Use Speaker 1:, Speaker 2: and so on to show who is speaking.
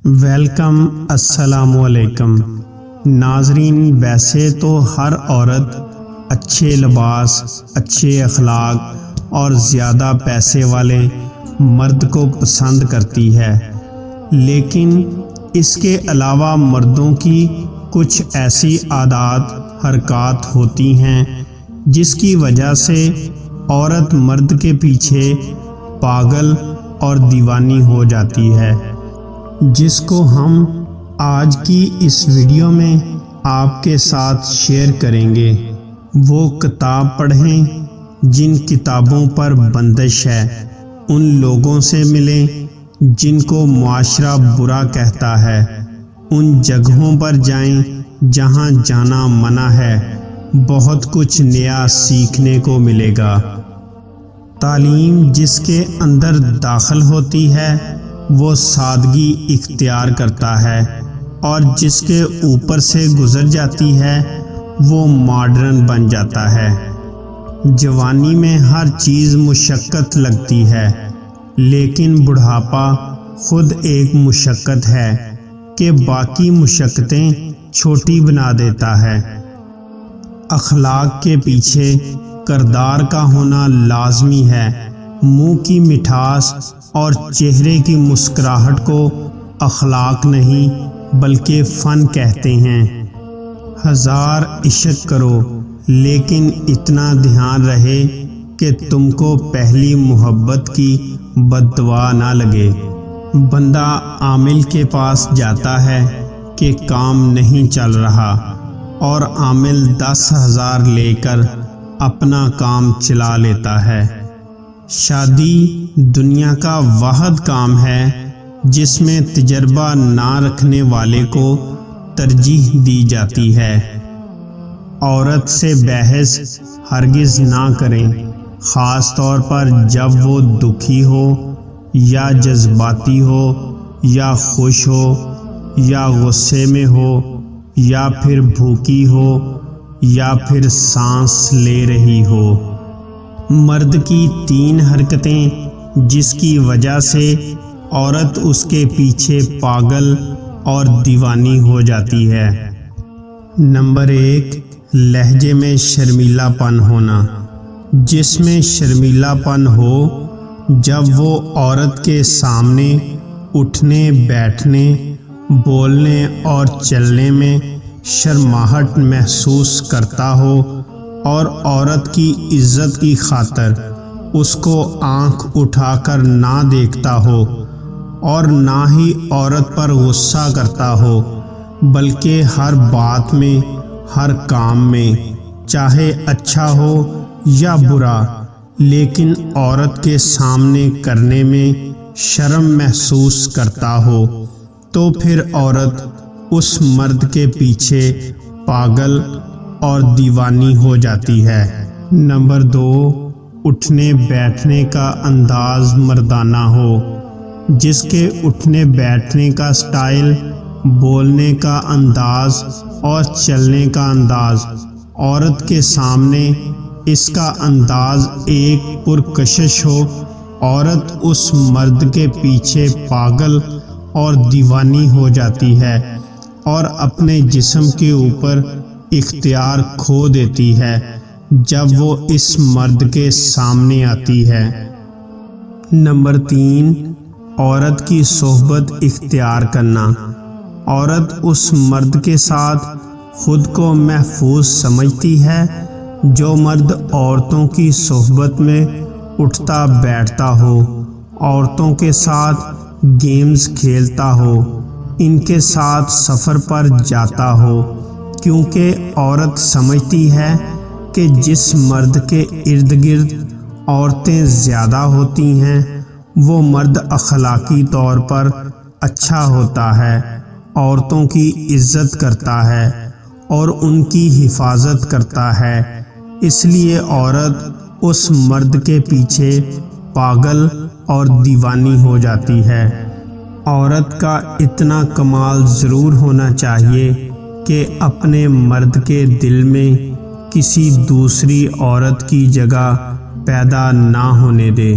Speaker 1: Welcome, السلام علیکم ناظرین۔ ویسے تو ہر عورت اچھے لباس، اچھے اخلاق اور زیادہ پیسے والے مرد کو پسند کرتی ہے، لیکن اس کے علاوہ مردوں کی کچھ ایسی عادات حرکات ہوتی ہیں جس کی وجہ سے عورت مرد کے پیچھے پاگل اور دیوانی ہو جاتی ہے، جس کو ہم آج کی اس ویڈیو میں آپ کے ساتھ شیئر کریں گے۔ وہ کتاب پڑھیں جن کتابوں پر بندش ہے، ان لوگوں سے ملیں جن کو معاشرہ برا کہتا ہے، ان جگہوں پر جائیں جہاں جانا منع ہے، بہت کچھ نیا سیکھنے کو ملے گا۔ تعلیم جس کے اندر داخل ہوتی ہے وہ سادگی اختیار کرتا ہے، اور جس کے اوپر سے گزر جاتی ہے وہ ماڈرن بن جاتا ہے۔ جوانی میں ہر چیز مشقت لگتی ہے، لیکن بڑھاپا خود ایک مشقت ہے کہ باقی مشقتیں چھوٹی بنا دیتا ہے۔ اخلاق کے پیچھے کردار کا ہونا لازمی ہے۔ منہ کی مٹھاس اور چہرے کی مسکراہٹ کو اخلاق نہیں بلکہ فن کہتے ہیں۔ ہزار عشق کرو لیکن اتنا دھیان رہے کہ تم کو پہلی محبت کی بد دعا نہ لگے۔ بندہ عامل کے پاس جاتا ہے کہ کام نہیں چل رہا، اور عامل 10,000 لے کر اپنا کام چلا لیتا ہے۔ شادی دنیا کا واحد کام ہے جس میں تجربہ نہ رکھنے والے کو ترجیح دی جاتی ہے۔ عورت سے بحث ہرگز نہ کریں، خاص طور پر جب وہ دکھی ہو یا جذباتی ہو یا خوش ہو یا غصے میں ہو یا پھر بھوکی ہو یا پھر سانس لے رہی ہو۔ مرد کی 3 حرکتیں جس کی وجہ سے عورت اس کے پیچھے پاگل اور دیوانی ہو جاتی ہے۔ نمبر 1، لہجے میں شرمیلا پن ہونا۔ جس میں شرمیلا پن ہو جب وہ عورت کے سامنے اٹھنے، بیٹھنے، بولنے اور چلنے میں شرماہٹ محسوس کرتا ہو، اور عورت کی عزت کی خاطر اس کو آنکھ اٹھا کر نہ دیکھتا ہو، اور نہ ہی عورت پر غصہ کرتا ہو، بلکہ ہر بات میں، ہر کام میں، چاہے اچھا ہو یا برا، لیکن عورت کے سامنے کرنے میں شرم محسوس کرتا ہو، تو پھر عورت اس مرد کے پیچھے پاگل اور دیوانی ہو جاتی ہے۔ نمبر 2، اٹھنے بیٹھنے کا انداز مردانہ ہو۔ جس کے اٹھنے بیٹھنے کا سٹائل، بولنے کا انداز اور چلنے کا انداز عورت کے سامنے اس کا انداز ایک پرکشش ہو، عورت اس مرد کے پیچھے پاگل اور دیوانی ہو جاتی ہے اور اپنے جسم کے اوپر اختیار کھو دیتی ہے جب وہ اس مرد کے سامنے آتی ہے۔ نمبر 3، عورت کی صحبت اختیار کرنا۔ عورت اس مرد کے ساتھ خود کو محفوظ سمجھتی ہے جو مرد عورتوں کی صحبت میں اٹھتا بیٹھتا ہو، عورتوں کے ساتھ گیمز کھیلتا ہو، ان کے ساتھ سفر پر جاتا ہو، کیونکہ عورت سمجھتی ہے کہ جس مرد کے ارد گرد عورتیں زیادہ ہوتی ہیں وہ مرد اخلاقی طور پر اچھا ہوتا ہے، عورتوں کی عزت کرتا ہے اور ان کی حفاظت کرتا ہے، اس لیے عورت اس مرد کے پیچھے پاگل اور دیوانی ہو جاتی ہے۔ عورت کا اتنا کمال ضرور ہونا چاہیے کہ اپنے مرد کے دل میں کسی دوسری عورت کی جگہ پیدا نہ ہونے دے۔